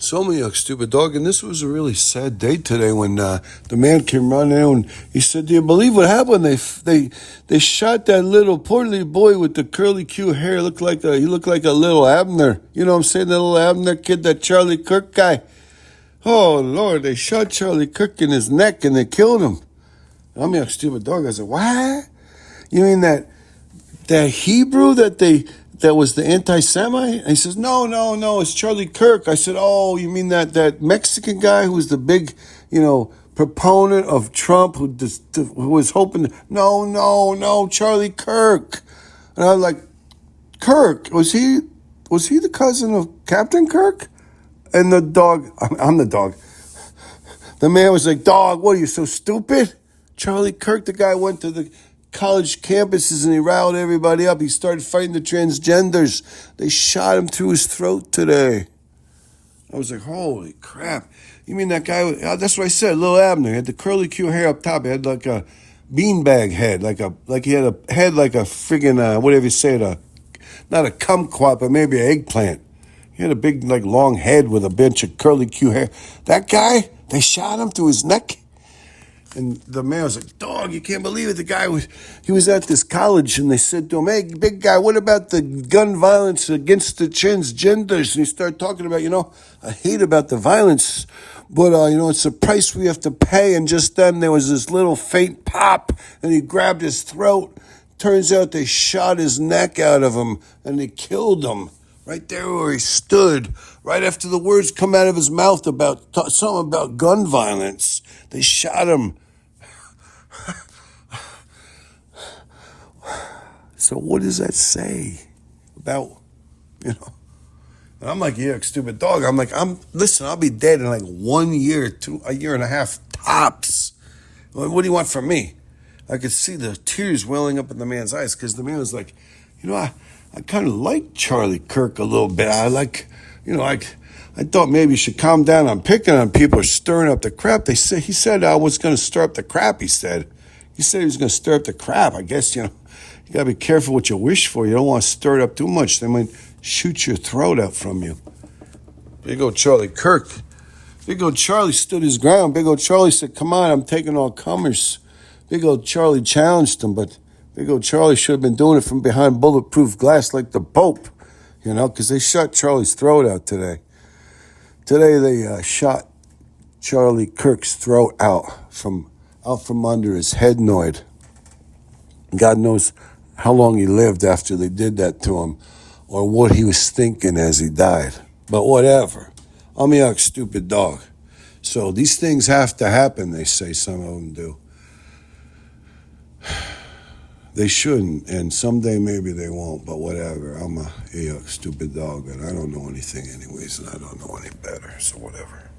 So me, you stupid dog. And this was a really sad day today when the man came running in and he said, "Do you believe what happened? They shot that little portly boy with the curly Q hair. He looked like a little Abner. You know what I'm saying? That little Abner kid, that Charlie Kirk guy. Oh Lord, they shot Charlie Kirk in his neck and they killed him." I'm a stupid dog. I said, "What? You mean that Hebrew that was the anti-Semite?" And he says, no, it's Charlie Kirk. I said, "Oh, you mean that Mexican guy who was the big, proponent of Trump who was hoping?" No, Charlie Kirk." And I was like, "Kirk, was he the cousin of Captain Kirk?" And the dog, I'm the dog. The man was like, "Dog, what are you, so stupid? Charlie Kirk, the guy went to the college campuses and he riled everybody up. He started fighting the transgenders. They shot him through his throat today." I was like, holy crap. You mean that guy, that's what I said, little Abner. He had the curly Q hair up top. He had like a beanbag head, like he had a head like a friggin', whatever you say, not a kumquat, but maybe an eggplant. He had a big, long head with a bunch of curly Q hair. That guy, they shot him through his neck. And the man was like, "Dog, you can't believe it. The guy he was at this college and they said to him, 'Hey, big guy, what about the gun violence against the transgenders?' And he started talking about, I hate about the violence, but, it's a price we have to pay." And just then there was this little faint pop and he grabbed his throat. Turns out they shot his neck out of him and they killed him right there where he stood, right after the words come out of his mouth about something about gun violence. They shot him. So what does that say about, And I'm like, "Yeah, stupid dog." I'm like, listen, I'll be dead in 1 year, a year and a half tops. What do you want from me? I could see the tears welling up in the man's eyes because the man was like, I kind of like Charlie Kirk a little bit. I thought maybe you should calm down on picking on people or stirring up the crap. He said I was going to stir up the crap, he said. He said he was going to stir up the crap. I guess, you got to be careful what you wish for. You don't want to stir it up too much. They might shoot your throat out from you. Big old Charlie Kirk. Big old Charlie stood his ground. Big old Charlie said, "Come on, I'm taking all comers." Big old Charlie challenged him, but big old Charlie should have been doing it from behind bulletproof glass like the Pope, because they shot Charlie's throat out today. Today they shot Charlie Kirk's throat out from under his headnoid. God knows how long he lived after they did that to him or what he was thinking as he died. But whatever. I'm a young stupid dog. So these things have to happen, they say. Some of them do. They shouldn't, and someday maybe they won't, but whatever. I'm a stupid dog, and I don't know anything anyways, and I don't know any better, so whatever.